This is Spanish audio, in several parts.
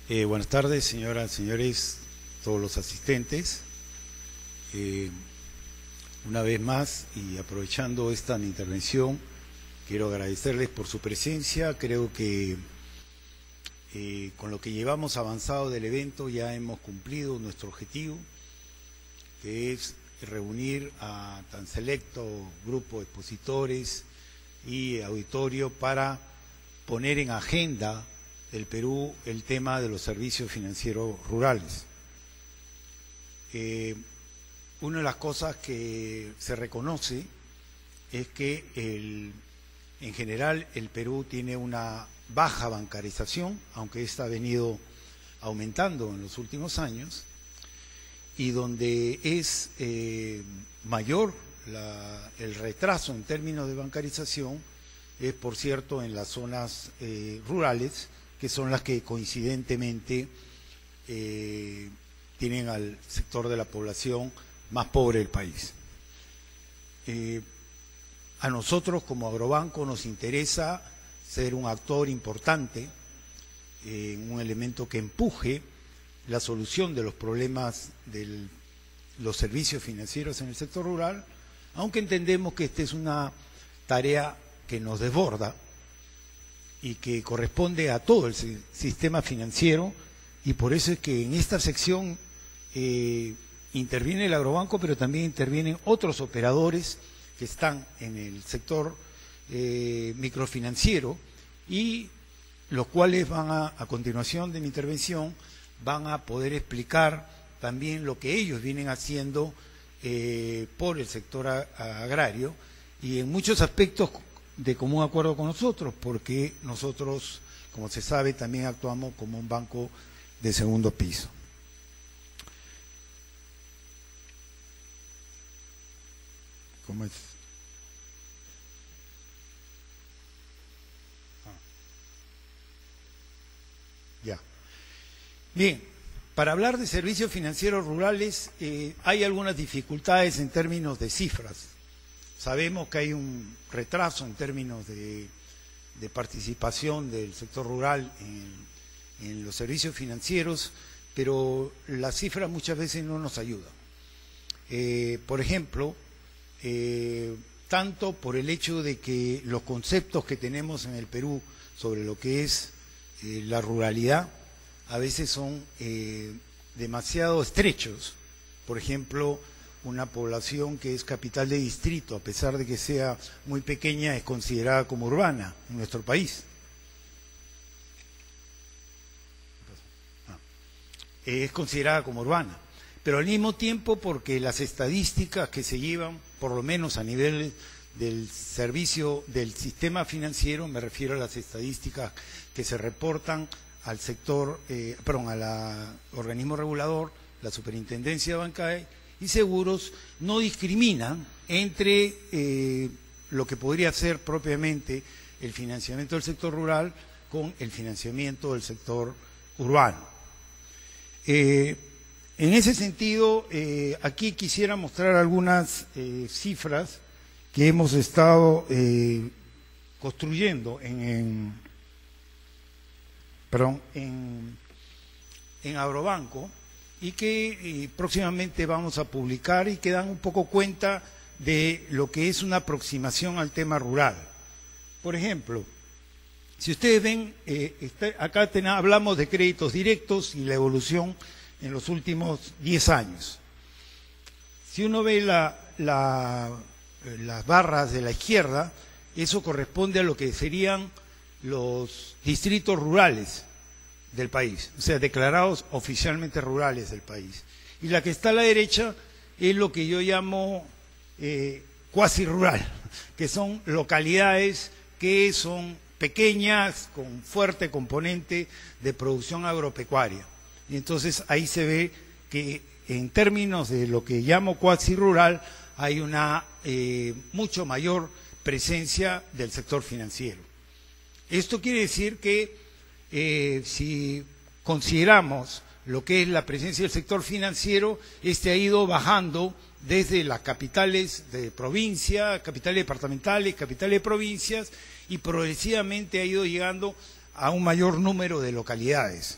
Buenas tardes, señoras, señores, todos los asistentes. Una vez más, y aprovechando esta intervención, quiero agradecerles por su presencia. Creo que con lo que llevamos avanzado del evento ya hemos cumplido nuestro objetivo, que es reunir a tan selecto grupo de expositores y auditorio para poner en agenda del Perú el tema de los servicios financieros rurales. Una de las cosas que se reconoce es que en general el Perú tiene una baja bancarización, aunque esta ha venido aumentando en los últimos años, y donde es mayor el retraso en términos de bancarización es, por cierto, en las zonas rurales, que son las que coincidentemente tienen al sector de la población más pobre del país. A nosotros como Agrobanco nos interesa ser un actor importante, un elemento que empuje la solución de los problemas de los servicios financieros en el sector rural, aunque entendemos que esta es una tarea que nos desborda y que corresponde a todo el sistema financiero, y por eso es que en esta sección interviene el Agrobanco, pero también intervienen otros operadores que están en el sector microfinanciero, y los cuales van a continuación de mi intervención, van a poder explicar también lo que ellos vienen haciendo por el sector agrario, y en muchos aspectos de común acuerdo con nosotros, porque nosotros, como se sabe, también actuamos como un banco de segundo piso. ¿Cómo es? Ya. Bien, para hablar de servicios financieros rurales hay algunas dificultades en términos de cifras. Sabemos que hay un retraso en términos de participación del sector rural en los servicios financieros, pero las cifras muchas veces no nos ayudan. Por ejemplo, tanto por el hecho de que los conceptos que tenemos en el Perú sobre lo que es la ruralidad a veces son demasiado estrechos. Por ejemplo, una población que es capital de distrito, a pesar de que sea muy pequeña, es considerada como urbana en nuestro país. Es considerada como urbana, pero al mismo tiempo, porque las estadísticas que se llevan, por lo menos a nivel del servicio del sistema financiero, me refiero a las estadísticas que se reportan al sector, al organismo regulador, la Superintendencia de Banca y Seguros, no discriminan entre lo que podría ser propiamente el financiamiento del sector rural con el financiamiento del sector urbano. En ese sentido, aquí quisiera mostrar algunas cifras que hemos estado construyendo en Agrobanco, y que próximamente vamos a publicar, y que dan un poco cuenta de lo que es una aproximación al tema rural. Por ejemplo, si ustedes ven, acá hablamos de créditos directos y la evolución en los últimos 10 años. Si uno ve las barras de la izquierda, eso corresponde a lo que serían los distritos rurales del país, o sea, declarados oficialmente rurales del país. Y la que está a la derecha es lo que yo llamo cuasi rural, que son localidades que son pequeñas, con fuerte componente de producción agropecuaria. Y entonces ahí se ve que en términos de lo que llamo cuasi rural hay una mucho mayor presencia del sector financiero. Esto quiere decir que si consideramos lo que es la presencia del sector financiero, este ha ido bajando desde las capitales de provincia, capitales departamentales, capitales de provincias, y progresivamente ha ido llegando a un mayor número de localidades.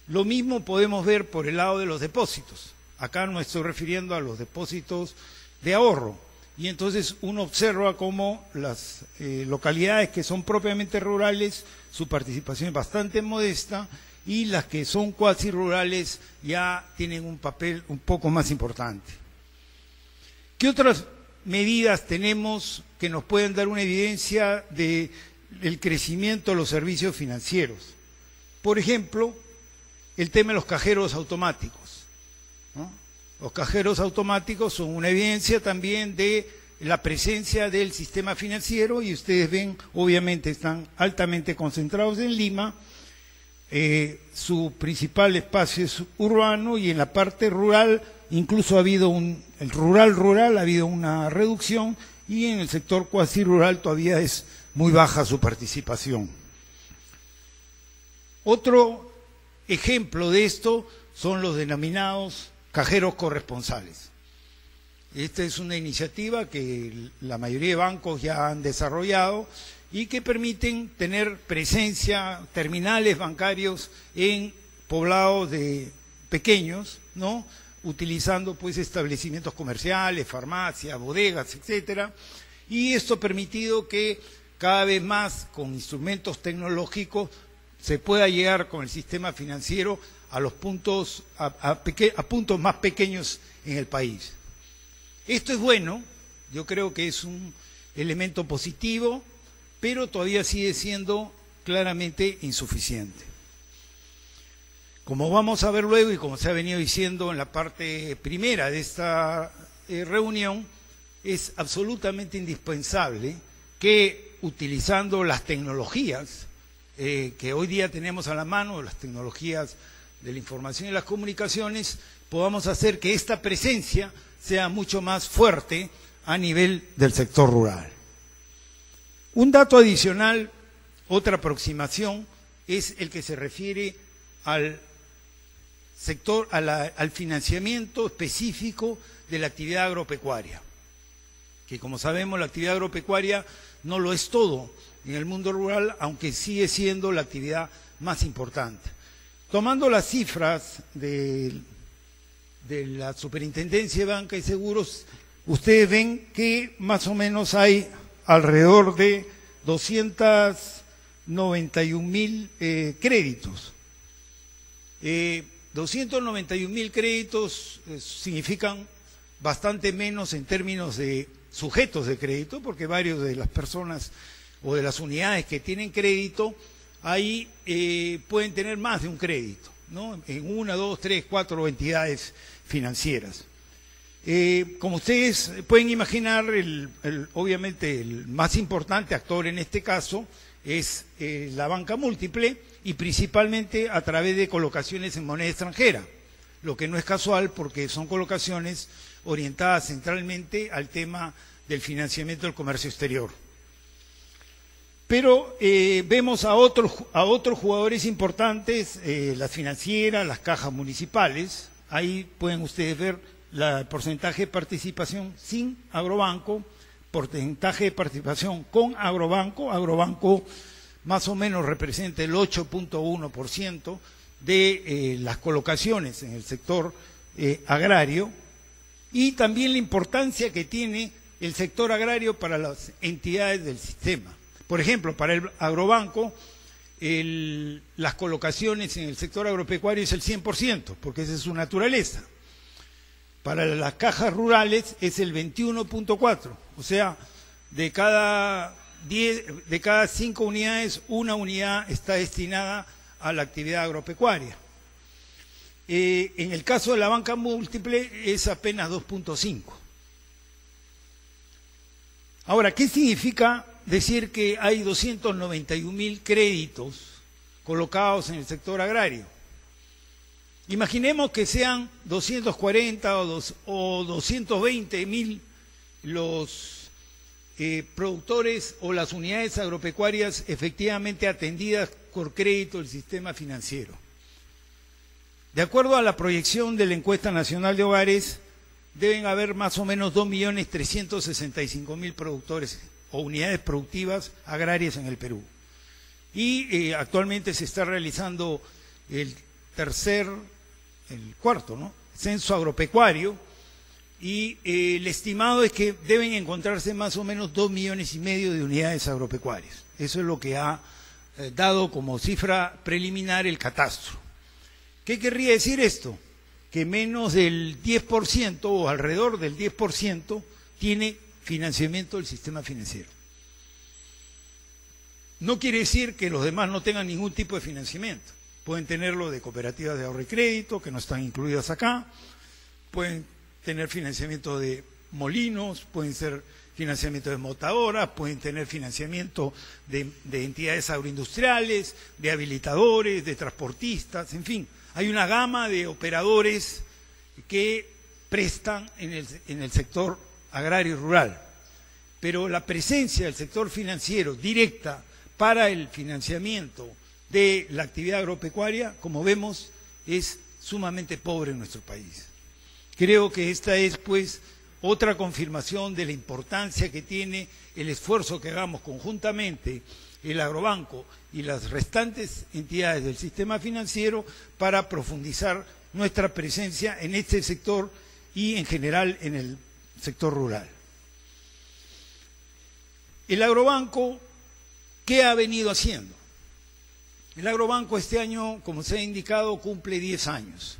Lo mismo podemos ver por el lado de los depósitos. Acá no me estoy refiriendo a los depósitos de ahorro. Y entonces uno observa cómo las localidades que son propiamente rurales, su participación es bastante modesta, y las que son cuasi rurales ya tienen un papel un poco más importante. ¿Qué otras medidas tenemos que nos pueden dar una evidencia del crecimiento de los servicios financieros? Por ejemplo, el tema de los cajeros automáticos, ¿no? Los cajeros automáticos son una evidencia también de la presencia del sistema financiero, y ustedes ven, obviamente están altamente concentrados en Lima. Su principal espacio es urbano, y en la parte rural incluso ha habido el rural ha habido una reducción, y en el sector cuasi rural todavía es muy baja su participación. Otro ejemplo de esto son los denominados cajeros corresponsales. Esta es una iniciativa que la mayoría de bancos ya han desarrollado y que permiten tener presencia, terminales bancarios en poblados pequeños, ¿no? Utilizando pues establecimientos comerciales, farmacias, bodegas, etcétera. Y esto ha permitido que cada vez más con instrumentos tecnológicos se pueda llegar con el sistema financiero a los puntos, a puntos más pequeños en el país. Esto es bueno, yo creo que es un elemento positivo, pero todavía sigue siendo claramente insuficiente. Como vamos a ver luego, y como se ha venido diciendo en la parte primera de esta reunión, es absolutamente indispensable que, utilizando las tecnologías que hoy día tenemos a la mano, las tecnologías de la información y las comunicaciones, podamos hacer que esta presencia sea mucho más fuerte a nivel del sector rural. Un dato adicional, otra aproximación, es el que se refiere al sector, al financiamiento específico de la actividad agropecuaria, que como sabemos la actividad agropecuaria no lo es todo en el mundo rural, aunque sigue siendo la actividad más importante. Tomando las cifras de la Superintendencia de Banca y Seguros, ustedes ven que más o menos hay alrededor de 291.000 créditos. 291.000 créditos significan bastante menos en términos de sujetos de crédito, porque varios de las personas o de las unidades que tienen crédito, ahí pueden tener más de un crédito, ¿no? En 1, 2, 3, 4 entidades financieras. Como ustedes pueden imaginar, obviamente el más importante actor en este caso es la banca múltiple, y principalmente a través de colocaciones en moneda extranjera, lo que no es casual porque son colocaciones orientadas centralmente al tema del financiamiento del comercio exterior. Pero vemos a otros jugadores importantes, las financieras, las cajas municipales. Ahí pueden ustedes ver el porcentaje de participación sin agrobanco, porcentaje de participación con agrobanco. Agrobanco más o menos representa el 8.1% de las colocaciones en el sector agrario, y también la importancia que tiene el sector agrario para las entidades del sistema. Por ejemplo, para el agrobanco, las colocaciones en el sector agropecuario es el 100%, porque esa es su naturaleza. Para las cajas rurales es el 21.4%, o sea, de cada 5 unidades, una unidad está destinada a la actividad agropecuaria. En el caso de la banca múltiple es apenas 2.5%. Ahora, ¿qué significa decir que hay 291.000 créditos colocados en el sector agrario? Imaginemos que sean 240 o 220.000 los productores o las unidades agropecuarias efectivamente atendidas por crédito del sistema financiero. De acuerdo a la proyección de la Encuesta Nacional de Hogares, deben haber más o menos 2.365.000 productores o unidades productivas agrarias en el Perú. Y actualmente se está realizando el cuarto, ¿no? Censo agropecuario, y el estimado es que deben encontrarse más o menos 2,5 millones de unidades agropecuarias. Eso es lo que ha dado como cifra preliminar el catastro. ¿Qué querría decir esto? Que menos del 10% o alrededor del 10% tiene financiamiento del sistema financiero. No quiere decir que los demás no tengan ningún tipo de financiamiento. Pueden tenerlo de cooperativas de ahorro y crédito, que no están incluidas acá, pueden tener financiamiento de molinos, pueden ser financiamiento de motadoras, pueden tener financiamiento de entidades agroindustriales, de habilitadores, de transportistas, en fin. Hay una gama de operadores que prestan en el sector agrario y rural. Pero la presencia del sector financiero directa para el financiamiento de la actividad agropecuaria, como vemos, es sumamente pobre en nuestro país. Creo que esta es, pues, otra confirmación de la importancia que tiene el esfuerzo que hagamos conjuntamente el Agrobanco y las restantes entidades del sistema financiero para profundizar nuestra presencia en este sector y, en general, en el sector rural. El Agrobanco, ¿qué ha venido haciendo? El Agrobanco este año, como se ha indicado, cumple 10 años.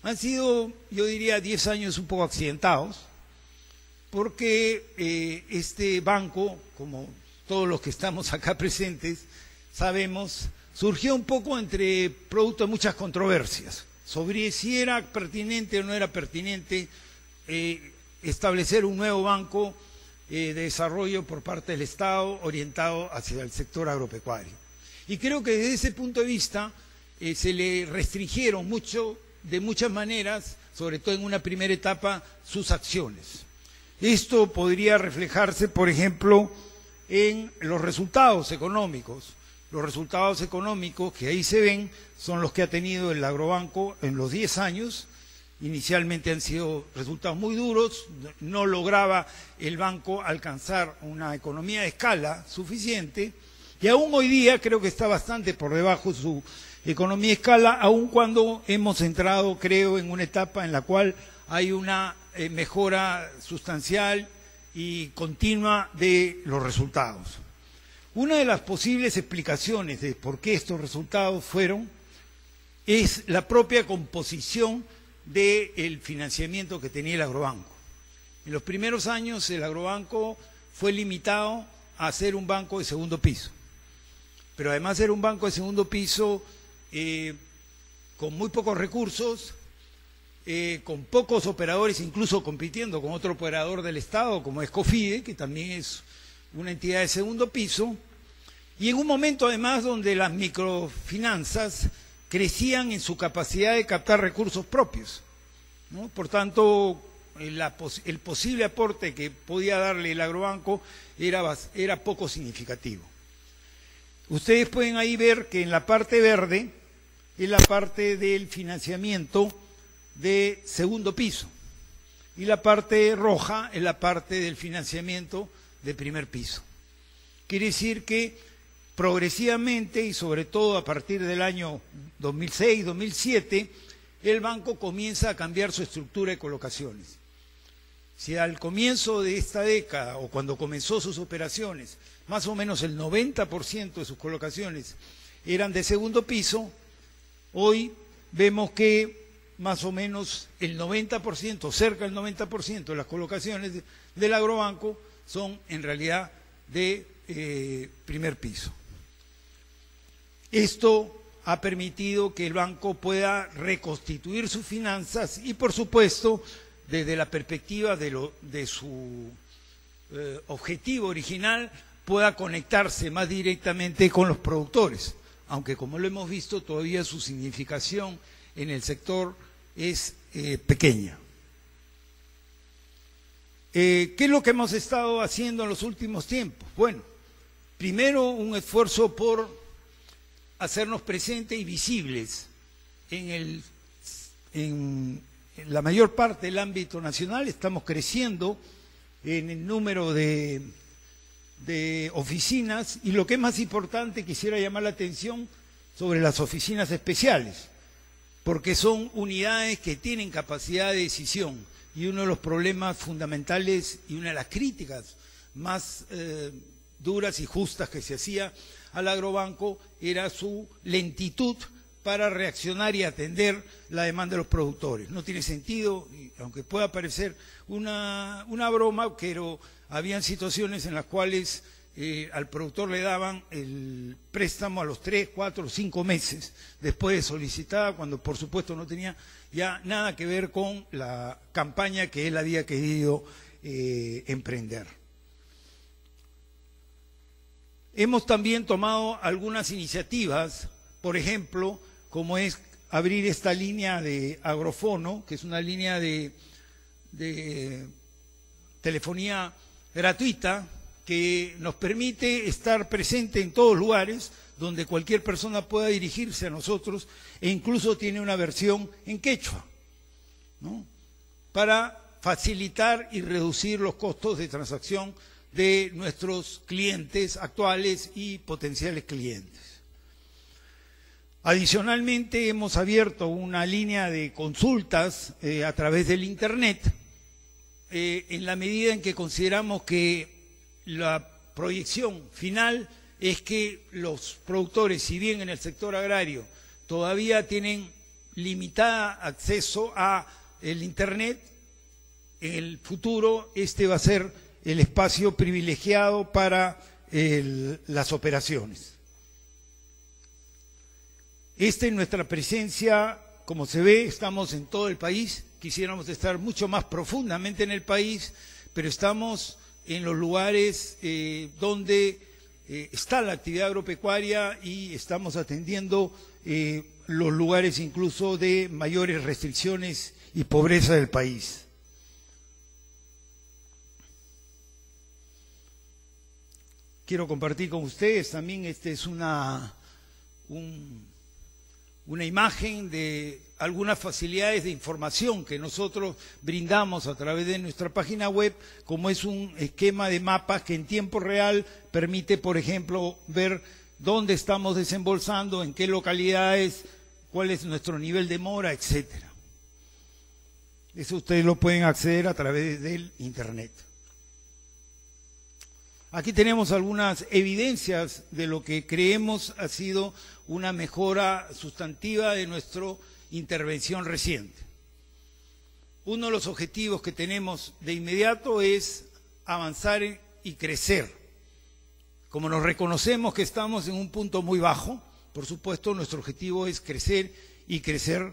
Han sido, yo diría, 10 años un poco accidentados, porque este banco, como todos los que estamos acá presentes, sabemos, surgió un poco entre producto de muchas controversias, sobre si era pertinente o no era pertinente establecer un nuevo banco de desarrollo por parte del Estado orientado hacia el sector agropecuario. Y creo que desde ese punto de vista se le restringieron de muchas maneras, sobre todo en una primera etapa, sus acciones. Esto podría reflejarse, por ejemplo, en los resultados económicos. Los resultados económicos que ahí se ven son los que ha tenido el Agrobanco en los 10 años. Inicialmente han sido resultados muy duros, no lograba el banco alcanzar una economía de escala suficiente, y aún hoy día creo que está bastante por debajo su economía de escala, aun cuando hemos entrado, creo, en una etapa en la cual hay una mejora sustancial y continua de los resultados. Una de las posibles explicaciones de por qué estos resultados es la propia composición del financiamiento que tenía el Agrobanco. En los primeros años el Agrobanco fue limitado a ser un banco de segundo piso, pero además era un banco de segundo piso con muy pocos recursos, con pocos operadores, incluso compitiendo con otro operador del Estado como es COFIDE, que también es una entidad de segundo piso, y en un momento además donde las microfinanzas crecían en su capacidad de captar recursos propios, ¿no? Por tanto, el posible aporte que podía darle el Agrobanco era poco significativo. Ustedes pueden ahí ver que en la parte verde es la parte del financiamiento de segundo piso y la parte roja es la parte del financiamiento de primer piso. Quiere decir que progresivamente y sobre todo a partir del año 2006-2007 el banco comienza a cambiar su estructura de colocaciones. Si al comienzo de esta década o cuando comenzó sus operaciones más o menos el 90% de sus colocaciones eran de segundo piso, hoy vemos que más o menos el 90%, cerca del 90% de las colocaciones del Agrobanco son en realidad de primer piso. Esto ha permitido que el banco pueda reconstituir sus finanzas y, por supuesto, desde la perspectiva de su objetivo original, pueda conectarse más directamente con los productores, aunque como lo hemos visto todavía su significación en el sector es pequeña. ¿Qué es lo que hemos estado haciendo en los últimos tiempos? Bueno, primero un esfuerzo por hacernos presentes y visibles en la mayor parte del ámbito nacional. Estamos creciendo en el número de oficinas y lo que es más importante, quisiera llamar la atención sobre las oficinas especiales. porque son unidades que tienen capacidad de decisión, y uno de los problemas fundamentales y una de las críticas más duras y justas que se hacía al agrobanco era su lentitud para reaccionar y atender la demanda de los productores. No tiene sentido, aunque pueda parecer una broma, pero habían situaciones en las cuales al productor le daban el préstamo a los 3, 4, 5 meses después de solicitada, cuando por supuesto no tenía ya nada que ver con la campaña que él había querido emprender. Hemos también tomado algunas iniciativas, por ejemplo, como es abrir esta línea de agrofono, que es una línea de telefonía gratuita, que nos permite estar presente en todos lugares donde cualquier persona pueda dirigirse a nosotros, e incluso tiene una versión en quechua, ¿no?, para facilitar y reducir los costos de transacción de nuestros clientes actuales y potenciales clientes. Adicionalmente, hemos abierto una línea de consultas a través del Internet, en la medida en que consideramos que la proyección final es que los productores, si bien en el sector agrario todavía tienen limitada acceso a el Internet, en el futuro este va a ser el espacio privilegiado para las operaciones. Esta es nuestra presencia, como se ve, estamos en todo el país, quisiéramos estar mucho más profundamente en el país, pero estamos en los lugares donde está la actividad agropecuaria y estamos atendiendo los lugares incluso de mayores restricciones y pobreza del país. Quiero compartir con ustedes también, esta es una imagen de algunas facilidades de información que nosotros brindamos a través de nuestra página web, como es un esquema de mapas que en tiempo real permite, por ejemplo, ver dónde estamos desembolsando, en qué localidades, cuál es nuestro nivel de mora, etcétera. Eso ustedes lo pueden acceder a través del Internet. Aquí tenemos algunas evidencias de lo que creemos ha sido una mejora sustantiva de nuestra intervención reciente. Uno de los objetivos que tenemos de inmediato es avanzar y crecer. Como nos reconocemos que estamos en un punto muy bajo, por supuesto nuestro objetivo es crecer y crecer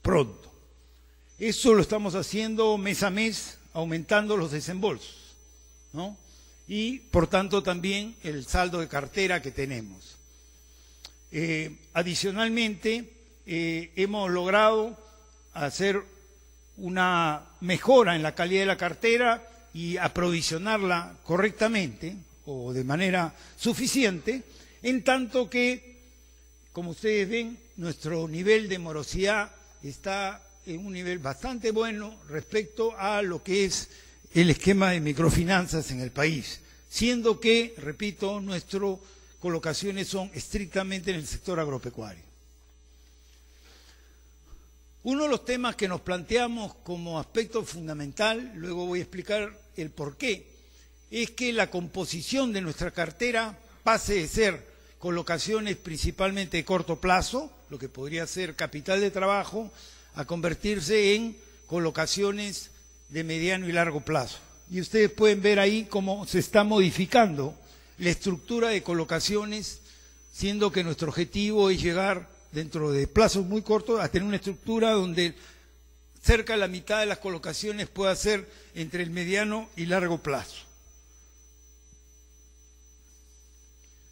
pronto. Eso lo estamos haciendo mes a mes, aumentando los desembolsos, ¿no?, y por tanto también el saldo de cartera que tenemos. Adicionalmente, hemos logrado hacer una mejora en la calidad de la cartera y aprovisionarla correctamente o de manera suficiente, en tanto que, como ustedes ven, nuestro nivel de morosidad está en un nivel bastante bueno respecto a lo que es el esquema de microfinanzas en el país, siendo que, repito, nuestras colocaciones son estrictamente en el sector agropecuario. Uno de los temas que nos planteamos como aspecto fundamental, luego voy a explicar el porqué, es que la composición de nuestra cartera pase de ser colocaciones principalmente de corto plazo, lo que podría ser capital de trabajo, a convertirse en colocaciones de mediano y largo plazo. Y ustedes pueden ver ahí cómo se está modificando la estructura de colocaciones, siendo que nuestro objetivo es llegar dentro de plazos muy cortos a tener una estructura donde cerca de la mitad de las colocaciones pueda ser entre el mediano y largo plazo.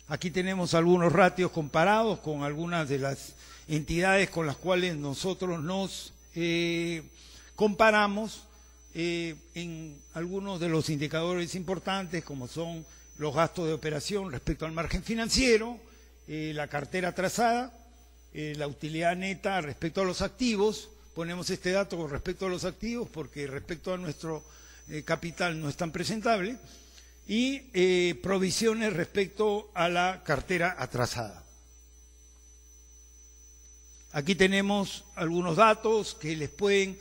Aquí tenemos algunos ratios comparados con algunas de las entidades con las cuales nosotros nos comparamos en algunos de los indicadores importantes, como son los gastos de operación respecto al margen financiero, la cartera trazada, la utilidad neta respecto a los activos. Ponemos este dato con respecto a los activos porque respecto a nuestro capital no es tan presentable, y provisiones respecto a la cartera atrasada. Aquí tenemos algunos datos que les pueden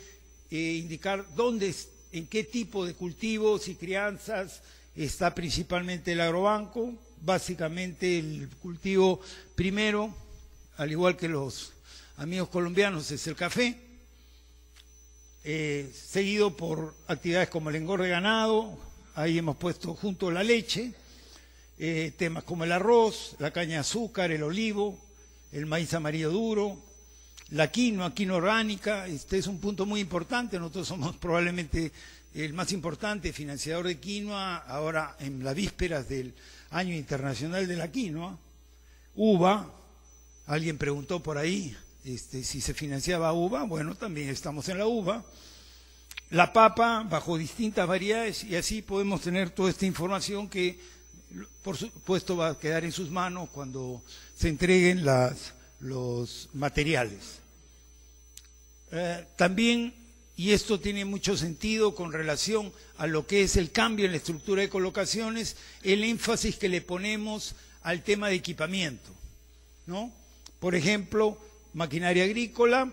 indicar en qué tipo de cultivos y crianzas está principalmente el agrobanco. Básicamente el cultivo primero, al igual que los amigos colombianos, es el café, seguido por actividades como el engorde de ganado. Ahí hemos puesto junto la leche, temas como el arroz, la caña de azúcar, el olivo, el maíz amarillo duro, la quinoa orgánica. Este es un punto muy importante. Nosotros somos probablemente el más importante financiador de quinoa ahora en las vísperas del Año Internacional de la Quinoa. Uva, alguien preguntó por ahí si se financiaba uva. Bueno, también estamos en la uva. La papa bajo distintas variedades, y así podemos tener toda esta información que por supuesto va a quedar en sus manos cuando se entreguen los materiales. También, y esto tiene mucho sentido con relación a lo que es el cambio en la estructura de colocaciones, el énfasis que le ponemos al tema de equipamiento, ¿no? Por ejemplo, maquinaria agrícola,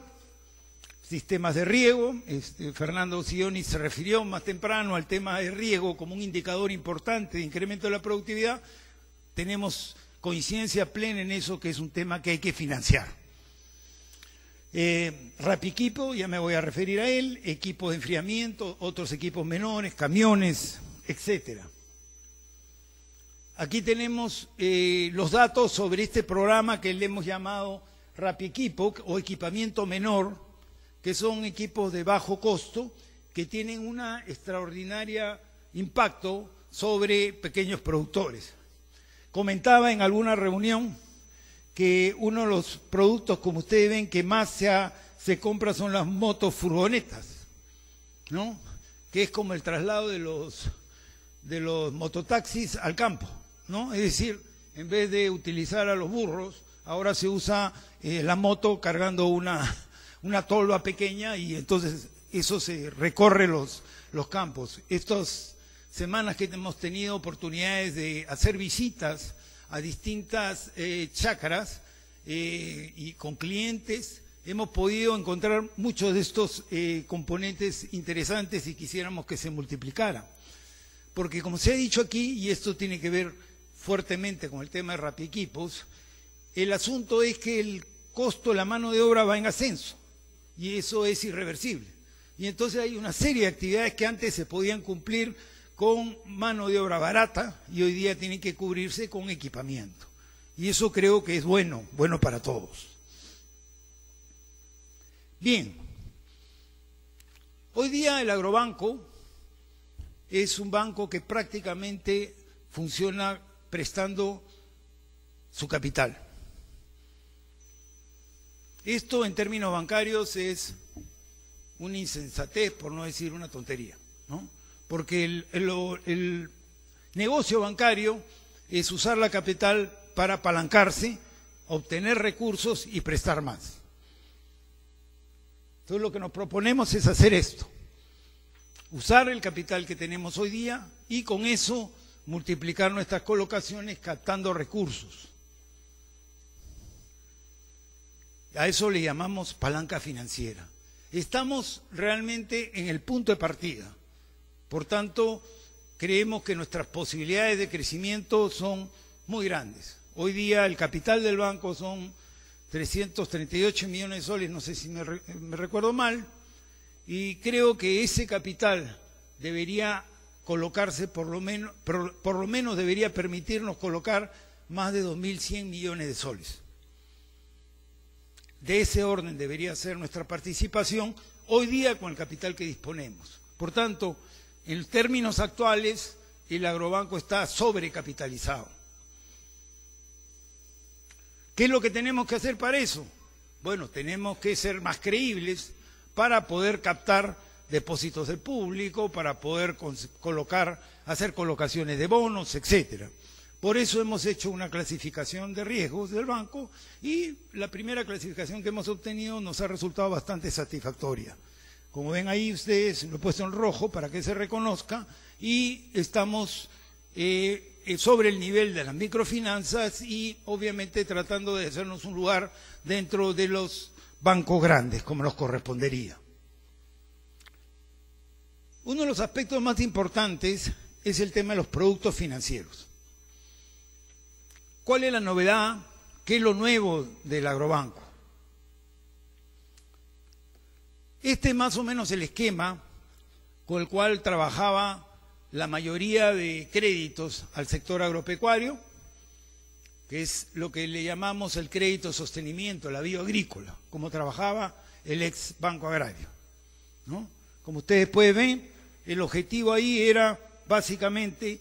sistemas de riego. Fernando Sionni se refirió más temprano al tema de riego como un indicador importante de incremento de la productividad. Tenemos coincidencia plena en eso, que es un tema que hay que financiar. Rapiquipo, ya me voy a referir a él, equipos de enfriamiento, otros equipos menores, camiones, etcétera. Aquí tenemos los datos sobre este programa que le hemos llamado Rapiquipo o equipamiento menor, que son equipos de bajo costo que tienen un extraordinario impacto sobre pequeños productores. Comentaba en alguna reunión que uno de los productos, como ustedes ven, que más se compra son las motofurgonetas, ¿no? Que es como el traslado de los mototaxis al campo, ¿no? Es decir, en vez de utilizar a los burros, ahora se usa la moto cargando una tolva pequeña, y entonces eso se recorre los campos. Estas semanas que hemos tenido oportunidades de hacer visitas a distintas chacras y con clientes, hemos podido encontrar muchos de estos componentes interesantes y quisiéramos que se multiplicaran. Porque como se ha dicho aquí, y esto tiene que ver fuertemente con el tema de Rapiquipos, el asunto es que el costo de la mano de obra va en ascenso, y eso es irreversible. Y entonces hay una serie de actividades que antes se podían cumplir con mano de obra barata y hoy día tienen que cubrirse con equipamiento. Y eso creo que es bueno para todos. Bien, hoy día el agrobanco es un banco que prácticamente funciona prestando su capital. Esto en términos bancarios es una insensatez, por no decir una tontería, ¿no? Porque el negocio bancario es usar la capital para apalancarse, obtener recursos y prestar más. Entonces lo que nos proponemos es hacer esto, usar el capital que tenemos hoy día y con eso multiplicar nuestras colocaciones captando recursos. A eso le llamamos palanca financiera. Estamos realmente en el punto de partida. Por tanto, creemos que nuestras posibilidades de crecimiento son muy grandes. Hoy día el capital del banco son 338 millones de soles, no sé si me recuerdo mal, y creo que ese capital debería colocarse, por lo menos debería permitirnos colocar más de 2.100 millones de soles. De ese orden debería ser nuestra participación hoy día con el capital que disponemos. Por tanto, en términos actuales, el agrobanco está sobrecapitalizado. ¿Qué es lo que tenemos que hacer para eso? Bueno, tenemos que ser más creíbles para poder captar depósitos del público, para poder hacer colocaciones de bonos, etcétera. Por eso hemos hecho una clasificación de riesgos del banco y la primera clasificación que hemos obtenido nos ha resultado bastante satisfactoria. Como ven ahí ustedes, lo he puesto en rojo para que se reconozca, y estamos sobre el nivel de las microfinanzas y obviamente tratando de hacernos un lugar dentro de los bancos grandes, como nos correspondería. Uno de los aspectos más importantes es el tema de los productos financieros. ¿Cuál es la novedad? ¿Qué es lo nuevo del agrobanco? Este es más o menos el esquema con el cual trabajaba la mayoría de créditos al sector agropecuario, que es lo que le llamamos el crédito de sostenimiento, la bioagrícola, como trabajaba el ex Banco Agrario, ¿no? Como ustedes pueden ver, el objetivo ahí era básicamente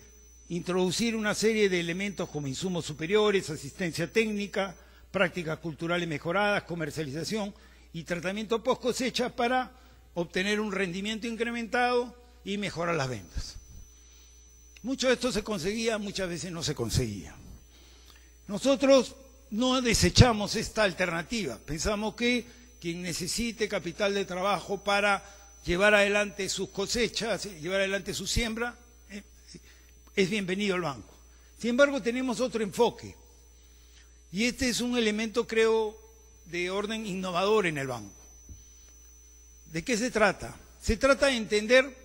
introducir una serie de elementos como insumos superiores, asistencia técnica, prácticas culturales mejoradas, comercialización y tratamiento post cosecha para obtener un rendimiento incrementado y mejorar las ventas. Mucho de esto se conseguía, muchas veces no se conseguía. Nosotros no desechamos esta alternativa, pensamos que quien necesite capital de trabajo para llevar adelante sus cosechas, llevar adelante su siembra, es bienvenido al banco. Sin embargo, tenemos otro enfoque, y este es un elemento, creo, de orden innovador en el banco. ¿De qué se trata? Se trata de entender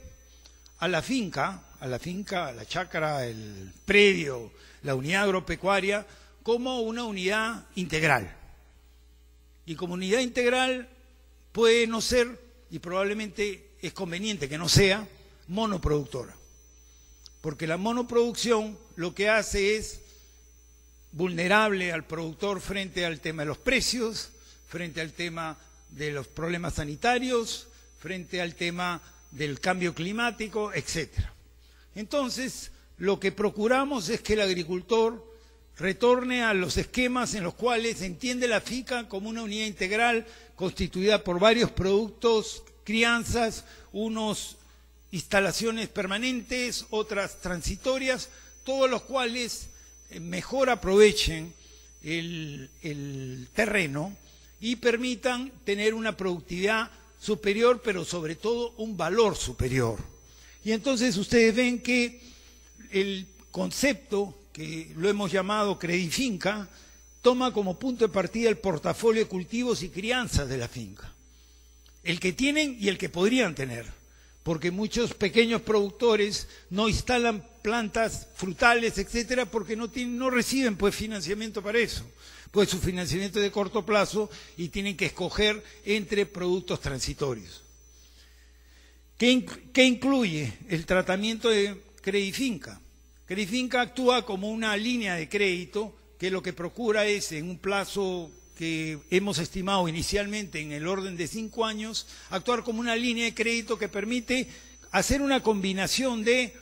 a la finca, la chacra, el predio, la unidad agropecuaria, como una unidad integral. Y como unidad integral puede no ser, y probablemente es conveniente que no sea, monoproductora. Porque la monoproducción lo que hace es vulnerable al productor frente al tema de los precios, frente al tema de los problemas sanitarios, frente al tema del cambio climático, etc. Entonces, lo que procuramos es que el agricultor retorne a los esquemas en los cuales se entiende la finca como una unidad integral constituida por varios productos, crianzas, unos instalaciones permanentes, otras transitorias, todos los cuales mejor aprovechen el terreno y permitan tener una productividad superior, pero sobre todo un valor superior. Y entonces ustedes ven que el concepto, que lo hemos llamado Credifinca, toma como punto de partida el portafolio de cultivos y crianzas de la finca. El que tienen y el que podrían tener, porque muchos pequeños productores no instalan plantas frutales, etcétera, porque no reciben pues financiamiento para eso. Pues su financiamiento es de corto plazo y tienen que escoger entre productos transitorios. ¿Qué incluye el tratamiento de Credifinca? Credifinca actúa como una línea de crédito que lo que procura es, en un plazo que hemos estimado inicialmente en el orden de 5 años, actuar como una línea de crédito que permite hacer una combinación de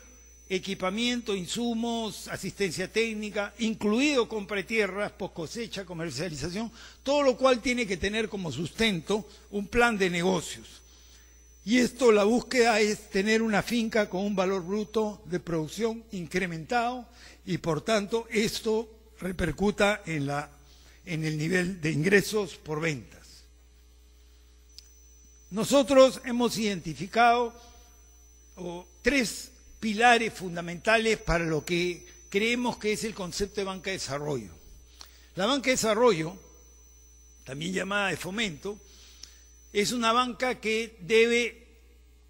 equipamiento, insumos, asistencia técnica, incluido compra de tierras, post cosecha, comercialización, todo lo cual tiene que tener como sustento un plan de negocios. Y esto, la búsqueda es tener una finca con un valor bruto de producción incrementado y por tanto esto repercuta en el nivel de ingresos por ventas. Nosotros hemos identificado 3 pilares fundamentales para lo que creemos que es el concepto de banca de desarrollo. La banca de desarrollo, también llamada de fomento, es una banca que debe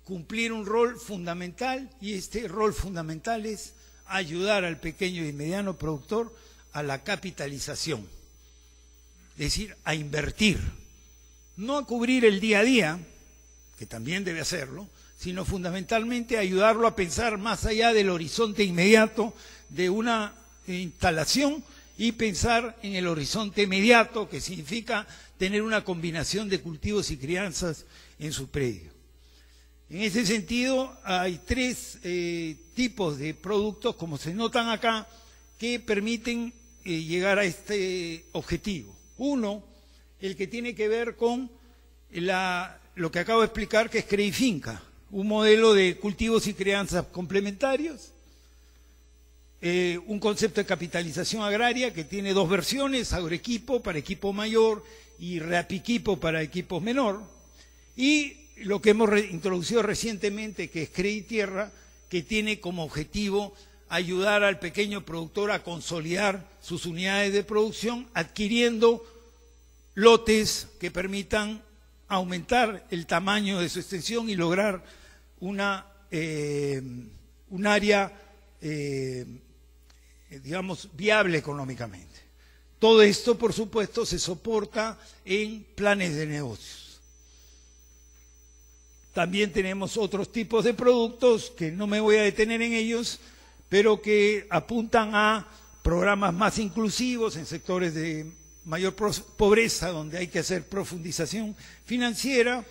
cumplir un rol fundamental, y este rol fundamental es ayudar al pequeño y mediano productor a la capitalización, es decir, a invertir, no a cubrir el día a día, que también debe hacerlo, sino fundamentalmente ayudarlo a pensar más allá del horizonte inmediato de una instalación y pensar en el horizonte inmediato, que significa tener una combinación de cultivos y crianzas en su predio. En ese sentido, hay 3 tipos de productos, como se notan acá, que permiten llegar a este objetivo. Uno, el que tiene que ver con lo que acabo de explicar, que es Credifinca, un modelo de cultivos y crianzas complementarios, un concepto de capitalización agraria que tiene 2 versiones, agroequipo para equipo mayor y reapiquipo para equipos menor, y lo que hemos introducido recientemente, que es Creditierra, que tiene como objetivo ayudar al pequeño productor a consolidar sus unidades de producción, adquiriendo lotes que permitan aumentar el tamaño de su extensión y lograr un área, digamos, viable económicamente. Todo esto, por supuesto, se soporta en planes de negocios. También tenemos otros tipos de productos, que no me voy a detener en ellos, pero que apuntan a programas más inclusivos en sectores de mayor pobreza, donde hay que hacer profundización financiera,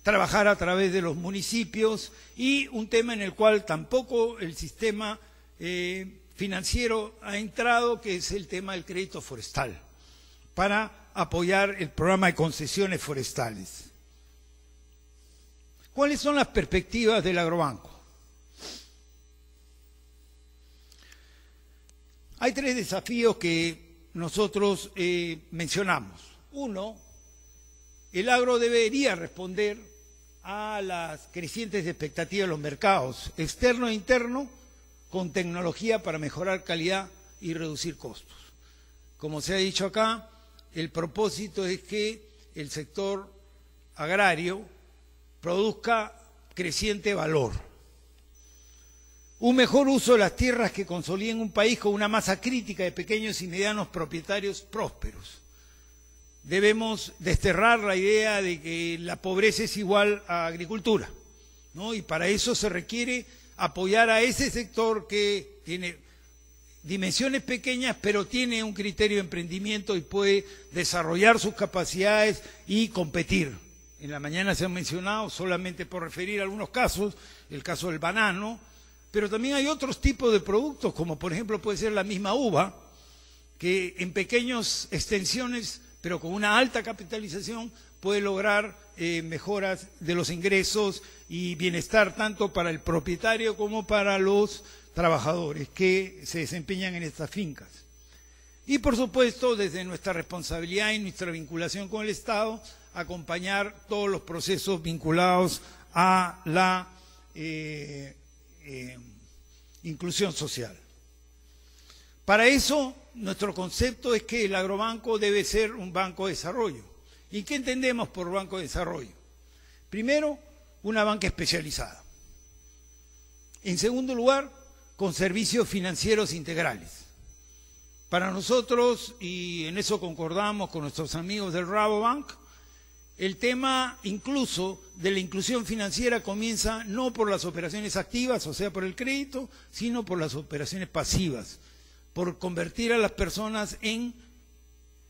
trabajar a través de los municipios, y un tema en el cual tampoco el sistema financiero ha entrado, que es el tema del crédito forestal, para apoyar el programa de concesiones forestales. ¿Cuáles son las perspectivas del agrobanco? Hay tres desafíos que nosotros mencionamos. Uno, el agro debería responder a las crecientes expectativas de los mercados externo e interno con tecnología para mejorar calidad y reducir costos. Como se ha dicho acá, el propósito es que el sector agrario produzca creciente valor. Un mejor uso de las tierras que consoliden un país con una masa crítica de pequeños y medianos propietarios prósperos. Debemos desterrar la idea de que la pobreza es igual a agricultura, ¿no? Y para eso se requiere apoyar a ese sector que tiene dimensiones pequeñas, pero tiene un criterio de emprendimiento y puede desarrollar sus capacidades y competir. En la mañana se han mencionado, solamente por referir algunos casos, el caso del banano, pero también hay otros tipos de productos, como por ejemplo puede ser la misma uva, que en pequeñas extensiones, pero con una alta capitalización, puede lograr mejoras de los ingresos y bienestar tanto para el propietario como para los trabajadores que se desempeñan en estas fincas. Y por supuesto, desde nuestra responsabilidad y nuestra vinculación con el Estado, acompañar todos los procesos vinculados a la inclusión social. Para eso, nuestro concepto es que el agrobanco debe ser un banco de desarrollo. ¿Y qué entendemos por banco de desarrollo? Primero, una banca especializada. En segundo lugar, con servicios financieros integrales. Para nosotros, y en eso concordamos con nuestros amigos del Rabobank, el tema incluso de la inclusión financiera comienza no por las operaciones activas, o sea, por el crédito, sino por las operaciones pasivas, por convertir a las personas en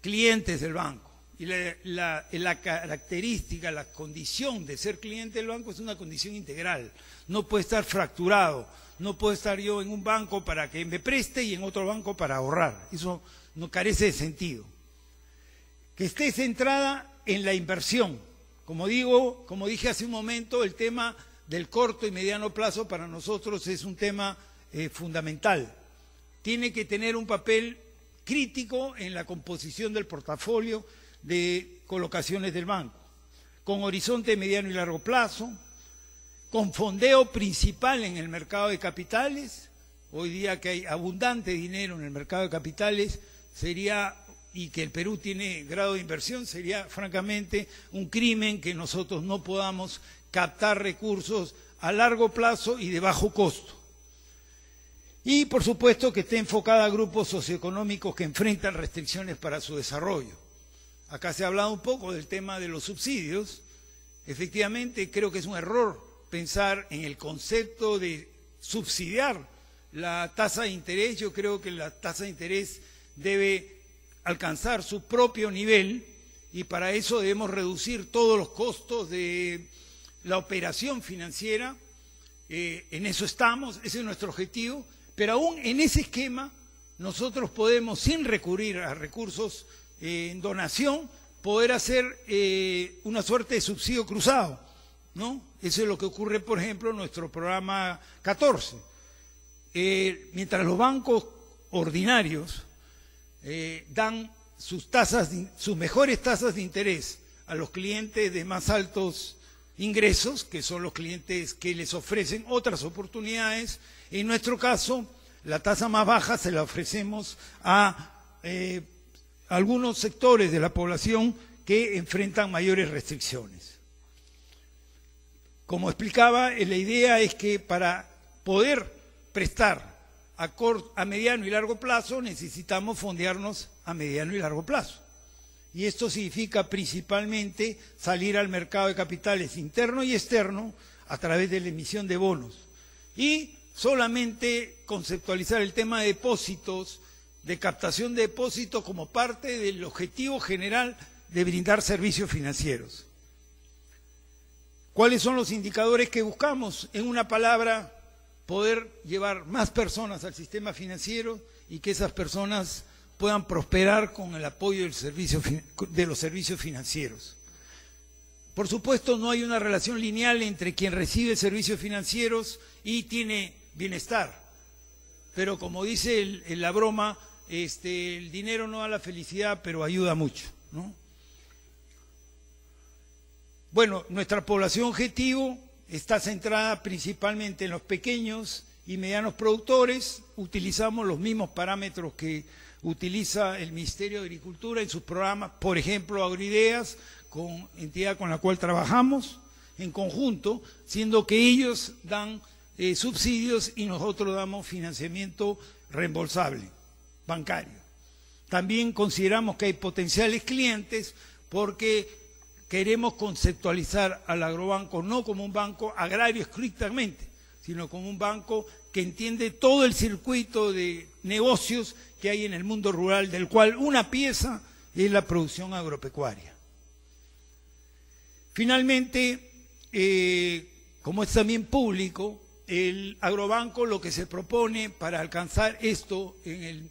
clientes del banco. Y la característica, la condición de ser cliente del banco es una condición integral. No puede estar fracturado, no puedo estar yo en un banco para que me preste y en otro banco para ahorrar. Eso no carece de sentido. Que esté centrada en la inversión. Como dije hace un momento, el tema del corto y mediano plazo para nosotros es un tema fundamental. Tiene que tener un papel crítico en la composición del portafolio de colocaciones del banco, con horizonte mediano y largo plazo, con fondeo principal en el mercado de capitales. Hoy día que hay abundante dinero en el mercado de capitales, y que el Perú tiene grado de inversión, sería francamente un crimen que nosotros no podamos captar recursos a largo plazo y de bajo costo. Y por supuesto que esté enfocada a grupos socioeconómicos que enfrentan restricciones para su desarrollo. Acá se ha hablado un poco del tema de los subsidios. Efectivamente, creo que es un error pensar en el concepto de subsidiar la tasa de interés. Yo creo que la tasa de interés debe alcanzar su propio nivel y para eso debemos reducir todos los costos de la operación financiera. En eso estamos, ese es nuestro objetivo, pero aún en ese esquema nosotros podemos, sin recurrir a recursos en donación, poder hacer una suerte de subsidio cruzado, ¿no? Eso es lo que ocurre, por ejemplo, en nuestro programa 14. Mientras los bancos ordinarios dan sus mejores tasas de interés a los clientes de más altos ingresos, que son los clientes que les ofrecen otras oportunidades. En nuestro caso, la tasa más baja se la ofrecemos a algunos sectores de la población que enfrentan mayores restricciones. Como explicaba, la idea es que para poder prestar a mediano y largo plazo necesitamos fondearnos a mediano y largo plazo. Y esto significa principalmente salir al mercado de capitales interno y externo a través de la emisión de bonos. Y solamente conceptualizar el tema de depósitos, de captación de depósitos como parte del objetivo general de brindar servicios financieros. ¿Cuáles son los indicadores que buscamos? En una palabra, poder llevar más personas al sistema financiero y que esas personas puedan prosperar con el apoyo de los servicios financieros. Por supuesto, no hay una relación lineal entre quien recibe servicios financieros y tiene bienestar. Pero como dice la broma, el dinero no da la felicidad, pero ayuda mucho, ¿no? Bueno, nuestra población objetivo está centrada principalmente en los pequeños y medianos productores. Utilizamos los mismos parámetros que utiliza el Ministerio de Agricultura en sus programas, por ejemplo, Agroideas, entidad con la cual trabajamos en conjunto, siendo que ellos dan subsidios y nosotros damos financiamiento reembolsable, bancario. También consideramos que hay potenciales clientes porque queremos conceptualizar al agrobanco no como un banco agrario estrictamente, sino como un banco que entiende todo el circuito de negocios que hay en el mundo rural, del cual una pieza es la producción agropecuaria. Finalmente, como es también público, el agrobanco lo que se propone para alcanzar esto en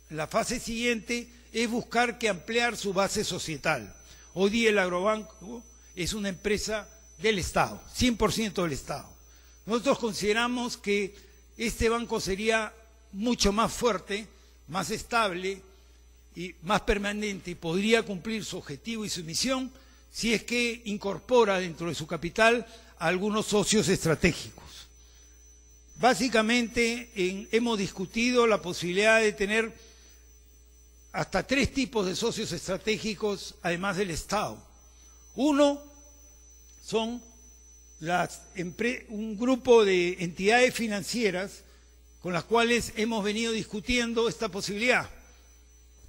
la fase siguiente es buscar que ampliar su base societal. Hoy día el agrobanco es una empresa del Estado, 100% del Estado. Nosotros consideramos que este banco sería mucho más fuerte, más estable y más permanente y podría cumplir su objetivo y su misión si es que incorpora dentro de su capital a algunos socios estratégicos. Básicamente hemos discutido la posibilidad de tener hasta 3 tipos de socios estratégicos, además del Estado. Uno son un grupo de entidades financieras con las cuales hemos venido discutiendo esta posibilidad.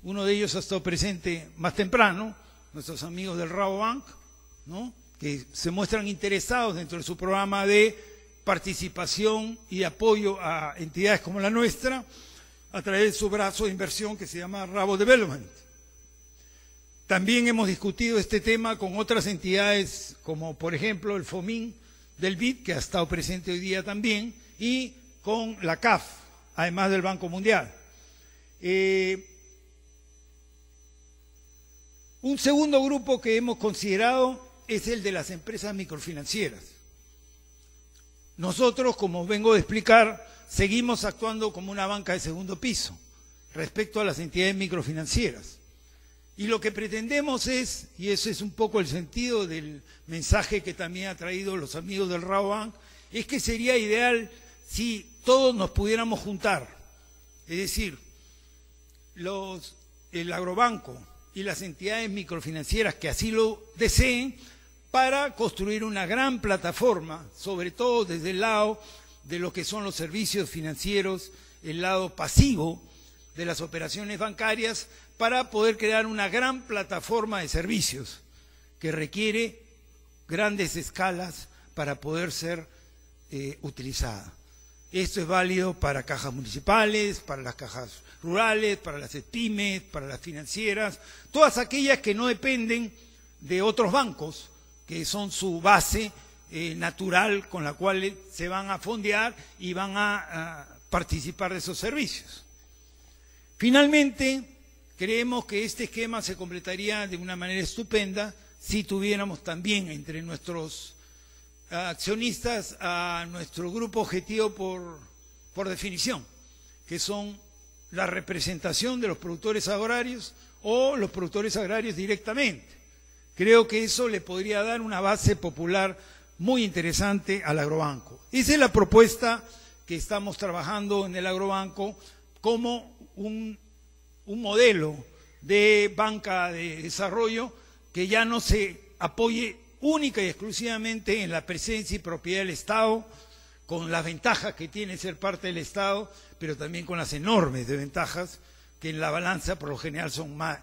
Uno de ellos ha estado presente más temprano, nuestros amigos del Rabobank, ¿no?, que se muestran interesados dentro de su programa de participación y de apoyo a entidades como la nuestra, a través de su brazo de inversión que se llama Rabo Development. También hemos discutido este tema con otras entidades, como por ejemplo el FOMIN del BID, que ha estado presente hoy día también, y con la CAF, además del Banco Mundial. Un segundo grupo que hemos considerado es el de las empresas microfinancieras. Nosotros, como vengo de explicar, seguimos actuando como una banca de segundo piso respecto a las entidades microfinancieras. Y lo que pretendemos es, y eso es un poco el sentido del mensaje que también ha traído los amigos del Rabobank, es que sería ideal si todos nos pudiéramos juntar, es decir, el agrobanco y las entidades microfinancieras que así lo deseen, para construir una gran plataforma, sobre todo desde el lado de lo que son los servicios financieros, el lado pasivo de las operaciones bancarias, para poder crear una gran plataforma de servicios que requiere grandes escalas para poder ser utilizada. Esto es válido para cajas municipales, para las cajas rurales, para las pymes, para las financieras, todas aquellas que no dependen de otros bancos, que son su base natural con la cual se van a fondear y van a participar de esos servicios. Finalmente, creemos que este esquema se completaría de una manera estupenda si tuviéramos también entre nuestros accionistas a nuestro grupo objetivo por definición, que son la representación de los productores agrarios o los productores agrarios directamente. Creo que eso le podría dar una base popular muy interesante al agrobanco. Esa es la propuesta que estamos trabajando en el agrobanco como un modelo de banca de desarrollo, que ya no se apoye única y exclusivamente en la presencia y propiedad del Estado, con las ventajas que tiene ser parte del Estado, pero también con las enormes desventajas, que en la balanza por lo general son más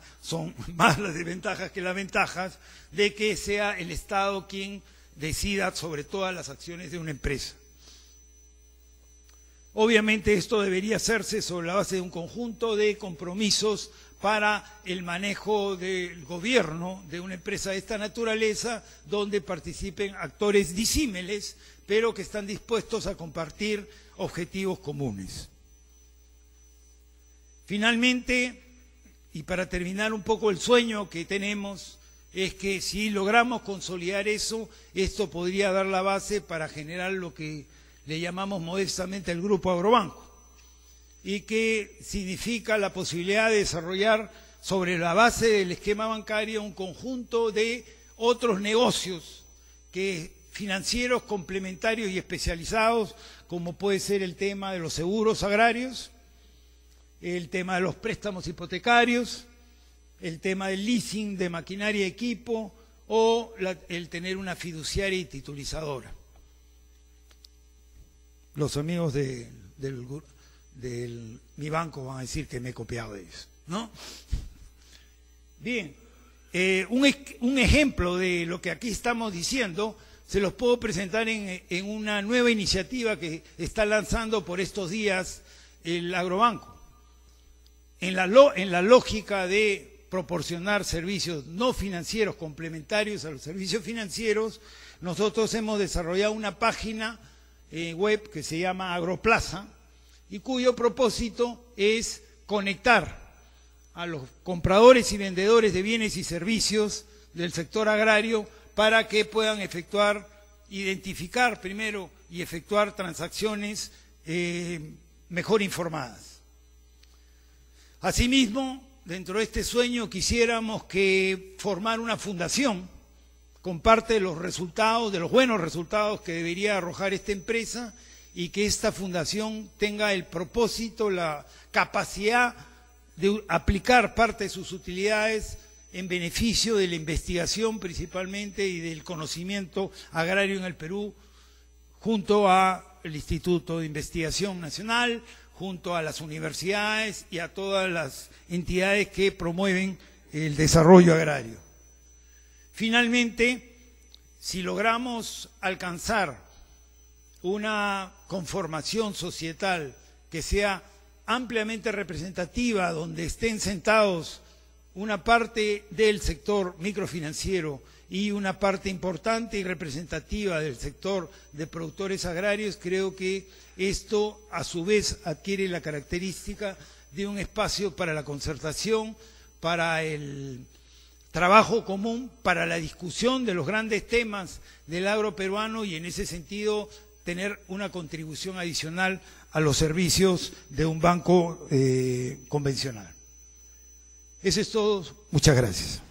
las desventajas que las ventajas, de que sea el Estado quien decida sobre todas las acciones de una empresa. Obviamente esto debería hacerse sobre la base de un conjunto de compromisos para el manejo del gobierno de una empresa de esta naturaleza, donde participen actores disímiles, pero que están dispuestos a compartir objetivos comunes. Finalmente, y para terminar un poco el sueño que tenemos, es que si logramos consolidar eso, esto podría dar la base para generar lo que le llamamos modestamente el Grupo Agrobanco, y que significa la posibilidad de desarrollar sobre la base del esquema bancario un conjunto de otros negocios financieros complementarios y especializados, como puede ser el tema de los seguros agrarios, el tema de los préstamos hipotecarios, el tema del leasing de maquinaria y equipo, o el tener una fiduciaria y titulizadora. Los amigos del mi banco van a decir que me he copiado de eso, ¿no? Bien, un ejemplo de lo que aquí estamos diciendo se los puedo presentar en una nueva iniciativa que está lanzando por estos días el Agrobanco. En la lógica de proporcionar servicios no financieros complementarios a los servicios financieros, nosotros hemos desarrollado una página web que se llama Agroplaza, y cuyo propósito es conectar a los compradores y vendedores de bienes y servicios del sector agrario para que puedan identificar primero y efectuar transacciones mejor informadas. Asimismo, dentro de este sueño quisiéramos que formar una fundación con parte de los resultados, de los buenos resultados que debería arrojar esta empresa, y que esta fundación tenga el propósito, la capacidad de aplicar parte de sus utilidades en beneficio de la investigación principalmente y del conocimiento agrario en el Perú, junto al Instituto de Investigación Nacional, junto a las universidades y a todas las entidades que promueven el desarrollo agrario. Finalmente, si logramos alcanzar una conformación societal que sea ampliamente representativa, donde estén sentados una parte del sector microfinanciero y una parte importante y representativa del sector de productores agrarios, creo que esto a su vez adquiere la característica de un espacio para la concertación, para el trabajo común, para la discusión de los grandes temas del agro peruano, y en ese sentido tener una contribución adicional a los servicios de un banco convencional. Eso es todo. Muchas gracias.